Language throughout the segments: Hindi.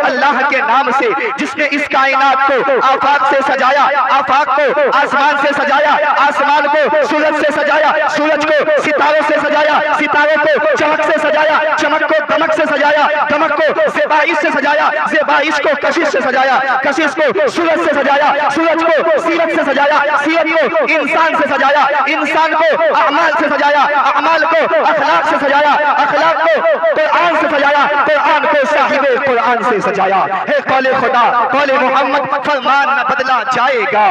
अल्लाह के नाम से जिसने इस कायनात को आफाक से सजाया, आफाक को आसमान से सजाया, आसमान को सूरज से सजाया, सूरज को सितारों से सजाया, सितारों को चमक से सजाया, चमक को दमक से सजाया, दमक को ज़ेबाइश से सजाया, ज़ेबाइश को कशिश से सजाया, कशिश को सूरज से सजाया, सूरज को सीरत से सजाया, सीरत को इंसान से सजाया, इंसान को अमाल से सजाया, अमाल को अखलाक से सजाया, अखलाक को कुरान से सजाया, कुरान को साहिबे कुरान से सजाया। है कौले खुदा कौले मोहम्मद, फरमान न बदला जाएगा,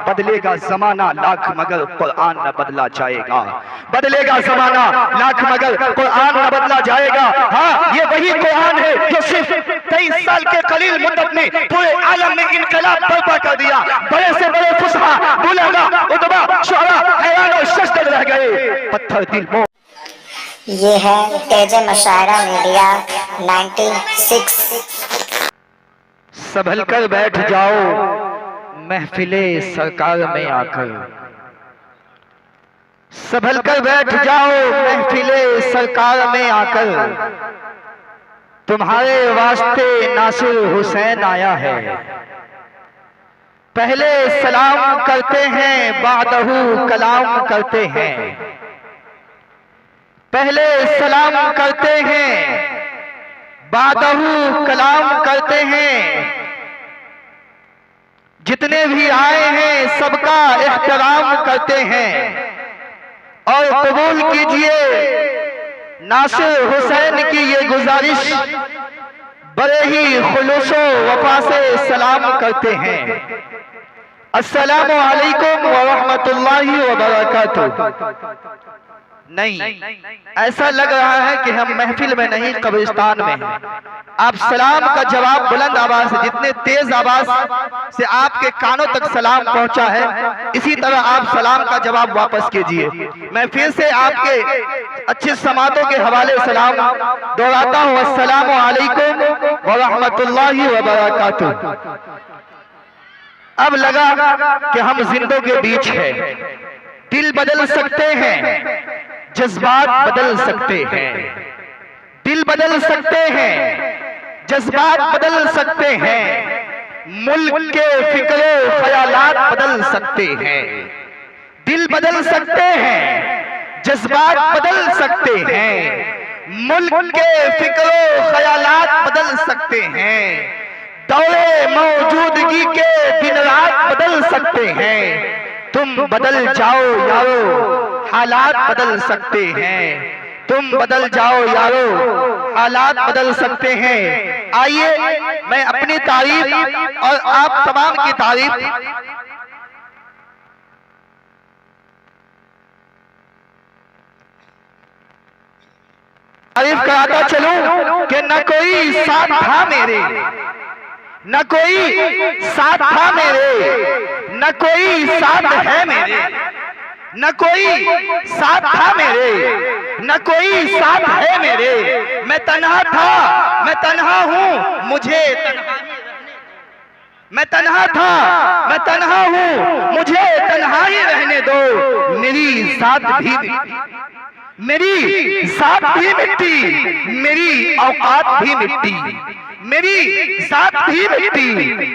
बदलेगा जमाना लाख मगर कुरान न बदला जाएगा, बदलेगा जमाना लाख मगर कुरान न बदला जाएगा। हाँ, ये वही कुरान है जो सिर्फ 23 साल के कलील मुद्दत में पूरे आलम में इनकलाब बर्पा कर दिया। बड़े से बड़े फुसहा, बुलंदा, उतबा, शुअरा हैरान और शशदर रह गए। पत्थर दिल मो। ये है तेज मशायरा मीडिया 96। संभल कर बैठ जाओ महफिले सरकार में आकर, संभल कर बैठ जाओ महफिले सरकार में आकर, तुम्हारे वास्ते नासिर हुसैन आया है। पहले सलाम करते हैं बादहू कलाम करते हैं, पहले सलाम करते हैं बादहू कलाम करते हैं। जितने भी आए हैं सबका एहतराम करते हैं और कबूल कीजिए नासिर हुसैन की ये गुजारिश, बड़े ही खुलूसो वफा से सलाम करते हैं। अस्सलामु अलैकुम व रहमतुल्लाहि व बरकातुहू। नहीं, ऐसा लग रहा है कि हम महफिल में नहीं कब्रिस्तान में हैं। आप सलाम का जवाब बुलंद आवाज से, जितने तेज आवाज से आपके कानों तक सलाम पहुंचा है, इसी तरह आप सलाम का जवाब वापस कीजिए। मैं फिर से आपके अच्छे समातों के हवाले सलाम दोहराता हूँ। अस्सलामु अलैकुम व रहमतुल्लाहि व बरकातुहू। अब लगा कि हम जिंदों के बीच हैं। दिल बदल सकते हैं, जज्बात बदल सकते हैं, दिल बदल सकते हैं, जज्बात बदल सकते हैं, मुल्क के फिक्र ख्यालात बदल सकते हैं। दिल बदल सकते हैं, जज्बात बदल सकते हैं, मुल्क के फिक्र ख्यालात बदल सकते हैं, दौरे मौजूदगी के दिन रात बदल सकते हैं। तुम बदल जाओ यारो, हालात बदल सकते हैं। तुम बदल जाओ यारो, हालात बदल सकते हैं। आइए मैं अपनी तारीफ और आप तमाम की तारीफ कराता चलूं कि न कोई साथ था मेरे, न कोई साथ था मेरे, न कोई साथ है मेरे, न कोई साथ था मेरे, न कोई साथ है मेरे। मैं तन्हा था, मैं तन्हा हूँ, मुझे तन्हा, मैं तन्हा था, मैं तन्हा हूँ, मुझे तन्हा ही रहने दो। मेरी साथ भी, मेरी साथ भी मिट्टी, मेरी औकात भी मिट्टी, मेरी साथ भी मिट्टी,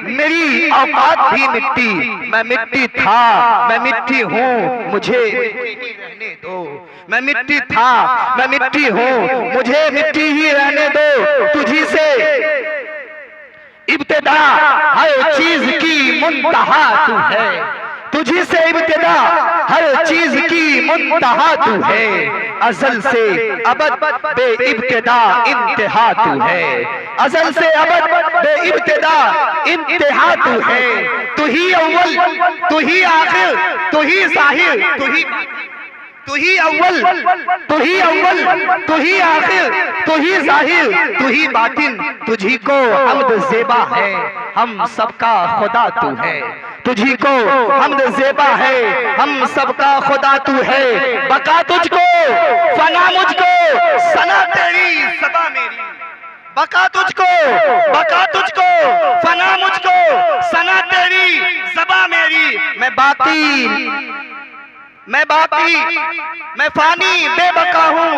मेरी औकात भी मिट्टी। मैं मिट्टी था, मैं मिट्टी हूँ, मुझे रहने दो। मैं मिट्टी था, मैं मिट्टी हूँ, मुझे मिट्टी ही रहने दो। तुझी से इब्तिदा हर चीज की मुंतहा तू है, तुझी से इब्तिदा हर चीज की मुंतहा तू है। अज़ल से अबद बे इब्तिदा इंतहा तू है, अज़ल से अबद बे इब्तिदा इंतहा तू है। तू ही अव्वल, तू ही आखिर, तू ही ज़ाहिर, तू ही अव्वल, तू ही अव्वल, तू ही आखिर, तू ही ज़ाहिर, तू ही बातिन। तुझी को हम्द ज़ेबा है, हम सबका खुदा तू है। तुझी को हम्द ज़ेबा है, हम सबका खुदा तू है। बका तुझको, फना मुझको, सना तेरी सबा मेरी। बका तुझको, बका तुझको, फना मुझको, सना तेरी सबा मेरी। मैं बाकी, मैं बाकी, मैं फानी बेबका हूँ,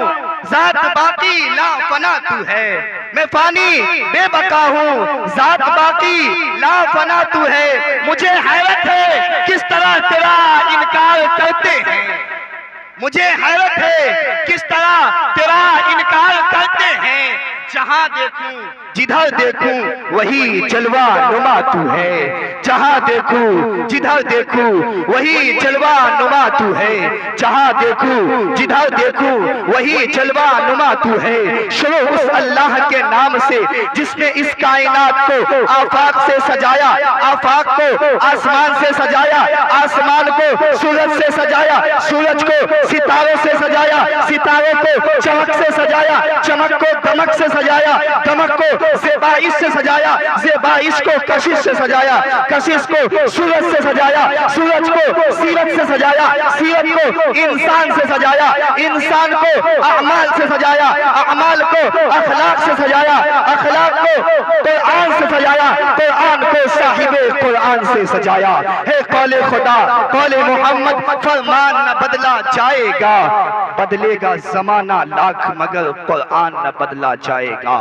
जात बाकी ला फना तू है। मैं फानी बेबका हूँ, जात बाकी ला फना तू है। मुझे हैरत है किस तरह तेरा इनकार करते हैं, मुझे हैरत है किस तरह तेरा इनकार करते हैं। जहां देखूं जिधर देखूं वही जलवा नुमा तू है, जहां देखूं जिधर देखूं वही जलवा नुमा तू है, जहां देखूं जिधर देखूं वही जलवा नुमा तू है। शुरू उस अल्लाह के नाम से जिसने इस कायनात को आफाक से सजाया, आफाक को आसमान से सजाया, आसमान को सूरज से सजाया, सूरज को सितारों से सजाया, सितारों को चमक से सजाया, चमक को दमक से सजाया, दमक को ज़ेबाइश से सजाया, ज़ेबाइश को कशिश से सजाया, कशिश को सूरज से सजाया, सूरज को सीरत से सजाया, सीरत को इंसान से सजाया, इंसान को अमाल से सजाया, अमाल को अखलाक से सजाया, अखलाक को कुरान से सजाया, कुरान को साहिबे कुरान से सजाया। है कौले खुदा कौले मोहम्मद, फरमान न बदला जाएगा, बदलेगा जमाना लाख मगर कुरान न बदला जाएगा,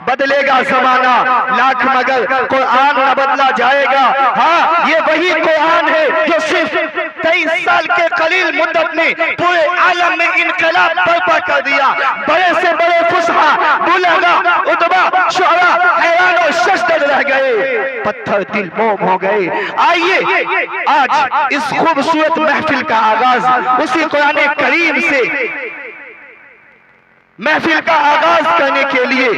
बदलेगा जमाना लाख मगर कुरान न बदला जाएगा। हाँ, ये वही कुरान है जो सिर्फ 23 साल के कलील मुद्दत में पूरे आलम में इनकलाब बर्पा कर दिया। बड़े से बड़े फुसहा, बुलगा, उतबा, शुअरा हैरान और शशदर रह गए, पत्थर दिल मोम हो गए। आइए आज इस खूबसूरत महफिल का आगाज उसी कुरान करीम से महफिल का आगाज करने के लिए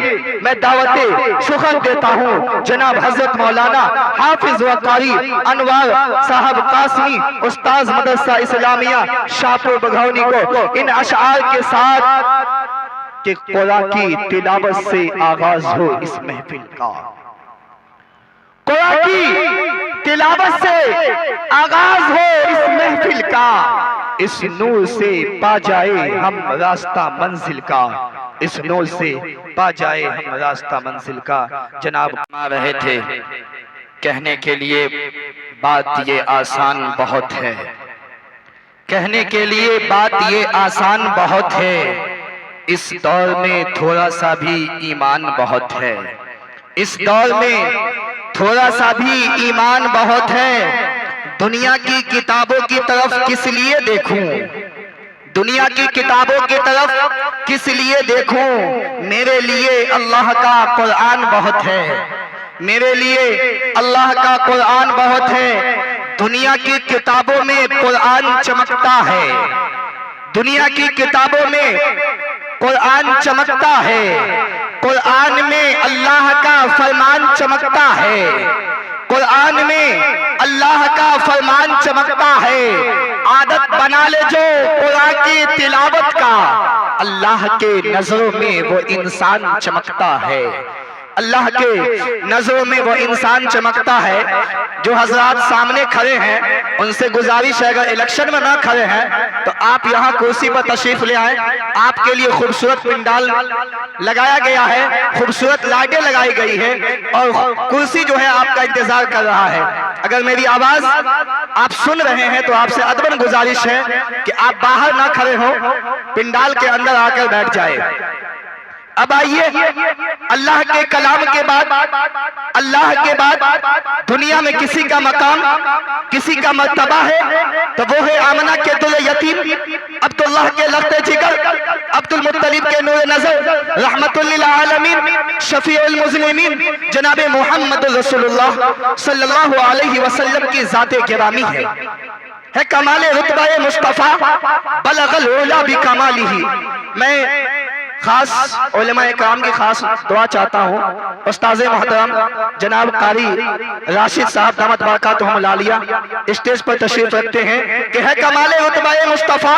मैं दावते शुक्र देता हूँ जनाब हजरत मौलाना हाफिज व कारी अनवार साहब कासमी उस्ताज मदरसा इस्लामिया शाहपुर बघौनी को इन अशआर के साथ कि कुरान की तिलावत से आगाज हो इस महफिल का, कुरान की तिलावत से आगाज हो इस महफिल का। इस नूर से पा जाए हम रास्ता मंजिल का, इस नूर से पा जाए हम रास्ता मंजिल का। जनाब आ रहे थे कहने के लिए बात ये आसान बहुत है, कहने के लिए बात ये आसान बहुत है। इस दौर में थोड़ा सा भी ईमान बहुत है, इस दौर में थोड़ा सा भी ईमान बहुत है। दुनिया की किताबों की तरफ किस लिए देखूं, दुनिया की किताबों की तरफ किस लिए देखूं। मेरे लिए अल्लाह का कुरान बहुत है, मेरे लिए अल्लाह का कुरान बहुत है। दुनिया की किताबों में कुरान चमकता है, दुनिया की किताबों में कुरान चमकता है, कुरान में अल्लाह का फरमान चमकता है, कुरान में अल्लाह का फरमान चमकता है। आदत बना ले जो कुरान की तिलावत का, अल्लाह के नजरों में वो इंसान चमकता है, अल्लाह के नजरों में वो इंसान चमकता है। जो हजरात सामने खड़े हैं उनसे गुजारिश है अगर इलेक्शन में ना खड़े हैं तो आप यहाँ कुर्सी पर तशरीफ ले आए। आपके लिए खूबसूरत पिंडाल लगाया गया है, खूबसूरत लाइटें लगाई गई है और कुर्सी जो है आपका इंतजार कर रहा है। अगर मेरी आवाज आप सुन रहे हैं तो आपसे अदबन गुजारिश है कि आप बाहर ना खड़े हो, पिंडाल के अंदर आकर बैठ जाए। अब आइए, अल्लाह के कलाम के बाद, अल्लाह के बाद दुनिया में किसी का मकाम, किसी का मर्तबा है तो वो है आमना के दुल यतीम, अब्दुल्लाह के लख्त जिगर, अब्दुल मुत्तलिब के नूर नजर, रहमतुल लिल आलमीन, शफीउल मुज़लिमीन जनाब मोहम्मद रसूलुल्लाह सल्लल्लाहु अलैहि वसल्लम की जाते गिरामी है कमाले रुतबा मुस्तफा बलगल उला भी कमालिही। मैं खास उलमाए कराम की खास दुआ चाहता हूँ। उस्ताज़ मोहतरम जनाब कारी राशिद साहब दामत बरकातुहुम लालिया स्टेज पर तशरीफ रखते हैं कि है कमाले रुतबाए मुस्तफा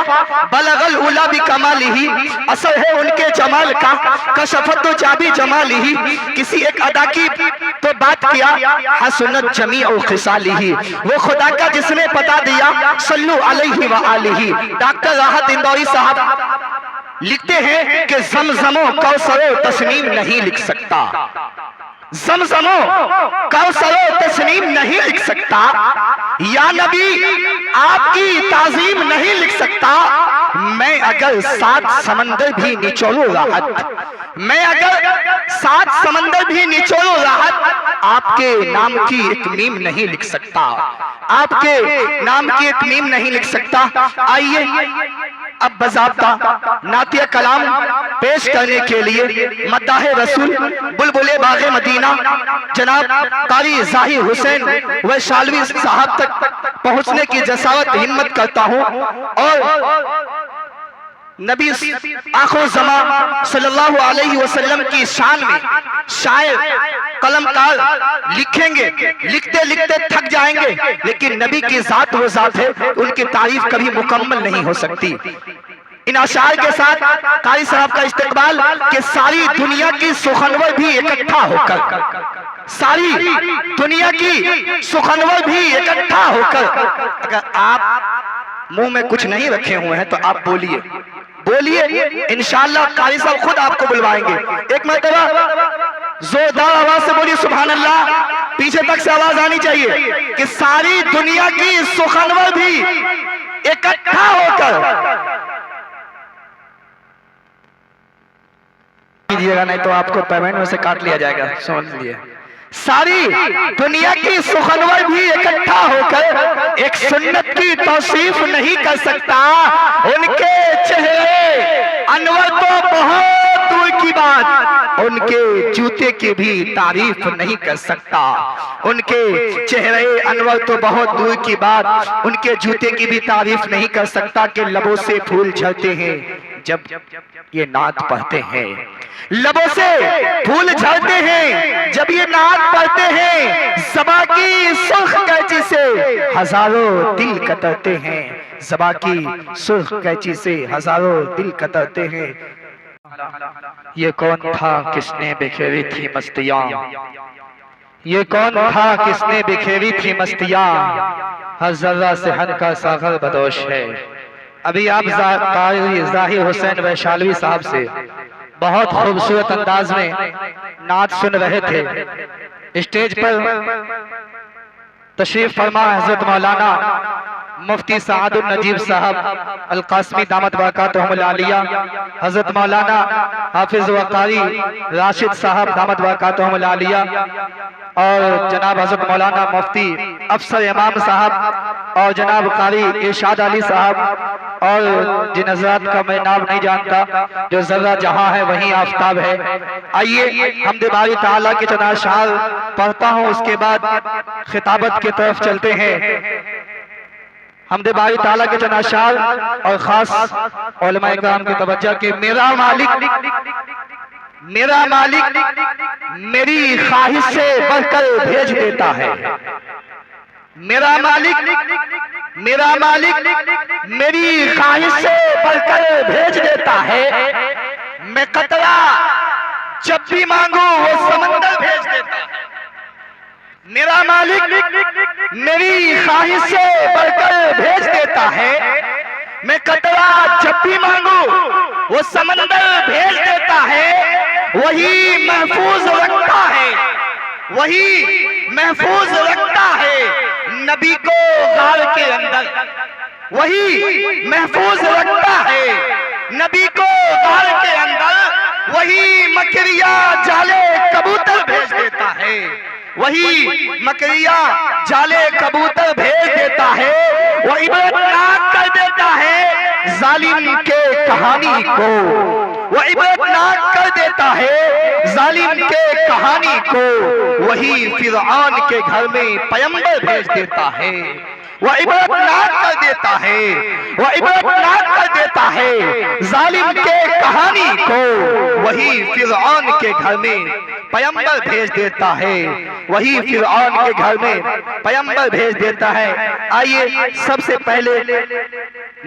बलगल उला भी कमालिही, असर है उनके जमाल का कशफत तो जाबी जमालिही। किसी एक अदा की तो बात किया हसनत जमी और खिसालिही, वो खुदा का जिसने पता दिया सल्लु अलैहि व आलिही। डॉक्टर राहत इंदौरी साहब लिखते हैं कि ज़मज़मो कौसरो तस्नीम नहीं लिख सकता, ज़मज़मो कौसरो तस्नीम नहीं लिख सकता, या नबी आपकी ताज़ीम नहीं लिख सकता। मैं अगर 7 समंदर भी निचोड़ूं राहत, मैं अगर 7 समंदर भी निचोड़ूं राहत, आपके नाम की एक मीम नहीं लिख सकता, आपके नाम की एक मीम नहीं लिख सकता। आइए अब बज़ाब्ता नातिया कलाम पेश करने के लिए मद्दाह रसूल बुलबुले बाग़े मदीना जनाब कारी ज़ाहिर हुसैन वैशालवी साहब तक पहुंचने की जसावत हिम्मत करता हूं और नबी आखिर ज़मा सल्लल्लाहु अलैहि वसल्लम की शान में शायर कलमकार लिखेंगे, लिखते लिखते थक जाएंगे, लेकिन नबी की जात वो जात है, उनकी तारीफ कभी मुकम्मल नहीं हो सकती। इन अशार के साथ कारी साहब का इस्तकबाल कि सारी दुनिया की सुखनवर भी इकट्ठा होकर, सारी दुनिया की सुखनवर भी इकट्ठा होकर, अगर आप मुंह में कुछ नहीं रखे हुए हैं तो आप बोलिए, बोलिए, इंशाअल्लाह कारी साहब खुद आपको बुलवाएंगे। एक मरतबा जोरदार आवाज से बोलिए सुभान अल्लाह, पीछे तक से आवाज आनी चाहिए कि सारी दुनिया की सुखनवर भी इकट्ठा होकर कीजिएगा, नहीं तो आपको पेमेंट में से काट लिया जाएगा, समझ लीजिए। सारी दुनिया की सुखनवर भी इकट्ठा होकर एक सुन्नत की तौसीफ नहीं कर सकता, उनके चेहरे अनवर तो बहुत दूर की बात, उनके जूते की भी तारीफ नहीं कर सकता, उनके चेहरे अनवर तो बहुत दूर की बात, उनके जूते की भी तारीफ नहीं कर सकता कि लबों से फूल झड़ते हैं जब ये नात पढ़ते हैं, लबों से फूल झड़ते हैं जब ये नात पढ़ते हैं, ज़बा की सुर्ख कैंची से हजारों दिल कतरते हैं, ज़बा की सुर्ख कैंची से हजारों दिल कतरते हैं। ये कौन था किसने बिखेरी थी मस्तियाँ, ये कौन था किसने बिखेरी थी मस्तियाँ, हर जर्रा से हन का सागर बदोश है। अभी आप ज़ाहिर हुसैन वैशालवी साहब से बहुत खूबसूरत अंदाज में नात सुन रहे थे। स्टेज पर तशरीफ फरमा हजरत मौलाना मुफ्ती सादुल नजीब साहब अल-कासमी दामत बरकातुहुल आलिया, हजरत मौलाना हाफिज वकारी राशिद साहब दामत बरकातुहुल आलिया और जनाब हजरत मौलाना मुफ्ती अफसर इमाम साहब और जनाब कारी इरशाद अली साहब और जिन हजरात का मैं नाम नहीं जानता, जो जर्रा जहां है वहीं आफताब है। आइए हमद बारी ताला के चंद अशआर पढ़ता हूं, उसके बाद खिताबत की तरफ चलते हैं। हमद बारी ताला के चंद अशआर और खास उलमाए किराम की तवज्जो के मेरा मालिक मेरी ख्वाहिश से बढ़कर भेज देता है, मेरा मालिक मेरी ख्वाहिश से बढ़कर भेज देता है, मैं कतरा जब भी मांगू वो समंदर भेज देता है। मेरा मालिक मेरी ख्वाहिश से बढ़कर भेज देता है, मैं कतरा जब भी मांगू वो समंदर भेज देता है, वही महफूज रखता है, वही महफूज रखता है नबी को गार के अंदर, वही महफूज रखता है नबी को गार के अंदर, वही मकरिया जाले कबूतर भेज देता है, वही मकरिया जाले कबूतर भेज देता है, वो इबरतनाक कर देता है जालिम के कहानी को, वो इबरतनाक कर देता है जालिम के कहानी को, वही फिरऔन के घर में पैगंबर भेज देता है, वह इबरतनाक कर देता है, वह इबरतनाक कर देता है जालिम के कहानी को, वही फिरऔन के घर में पैगंबर भेज देता है, वही फिरऔन के घर में पैगंबर भेज देता है। आइए सबसे पहले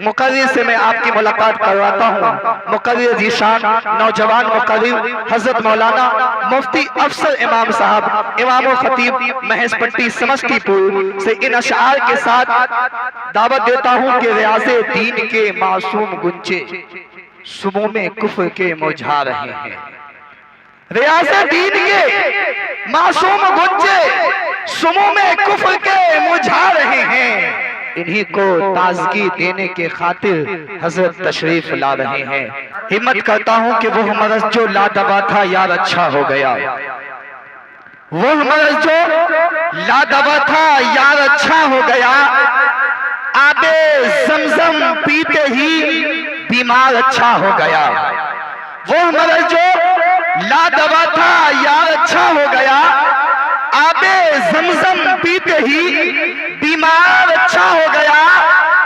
मुकर्रिर से मैं आपकी मुलाकात करवाता हूँ। मुकर्रिर ज़ीशान नौजवान मुकर्रिर हजरत मौलाना मुफ्ती अफसर इमाम साहब इमाम खतीब महजपट्टी समस्तीपुर से इन अशआर के साथ दावत देता हूँ कि रियाज़े दीन के मासूम गुंजे सुबह में कुफ्र के मुरझा रहे हैं, रियाज़े दीन के मासूम गुंजे सुबह में कुफ्र के मुरझा रहे हैं, इन्हीं को ताजगी देने के खातिर हजरत तशरीफ ला रहे हैं। हिम्मत करता हूँ कि वो मरज जो लादवा था यार अच्छा हो गया, वो मरज जो लादवा था यार अच्छा हो गया। आबे जमजम पीते ही बीमार अच्छा हो गया। वो मरज जो लादवा था यार अच्छा हो गया। आबे जमजम पीते ही बीमार अच्छा हो गया।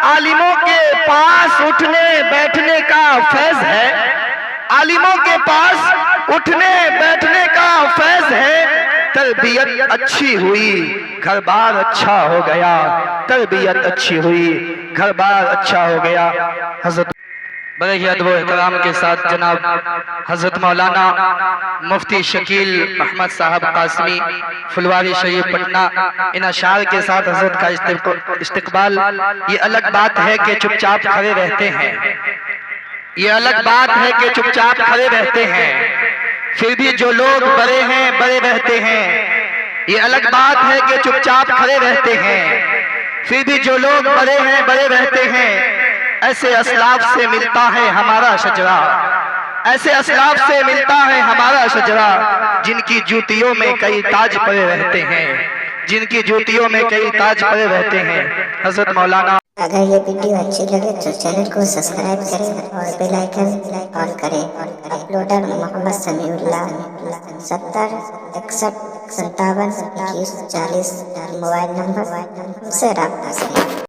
आलिमों के पास उठने बैठने का फैज है, आलिमों के पास उठने बैठने का फैज है। तरबियत अच्छी हुई घर बार अच्छा हो गया, तरबियत अच्छी हुई घर बार अच्छा हो गया। हजरत बड़े ही अदब व एहतराम के साथ जनाब हजरत मौलाना मुफ्ती शकील अहमद साहब कासमी फुलवारी शरीफ पटना, इन अशार के साथ हजरत का इस्तकबाल। ये अलग बात है कि चुपचाप खड़े रहते हैं, ये अलग बात है कि चुपचाप खड़े रहते हैं, फिर भी जो लोग बड़े हैं बड़े रहते हैं। ये अलग बात है कि चुपचाप खड़े रहते हैं, फिर भी जो लोग बड़े हैं बड़े रहते हैं। ऐसे असलाफ से मिलता है हमारा शजरा, ऐसे असलाफ से मिलता है हमारा शजरा, जिनकी जूतियों में कई ताज पड़े रहते हैं, जिनकी जूतियों में कई ताज पड़े रहते हैं। हजरत मौलाना। अगर ये वीडियो अच्छी लगे तो चैनल को सब्सक्राइब करें और बेल आइकन ऑन करें। Uploader Mohammad Samiullah 70 61 57 21 40 mobile number से रब्ता करें।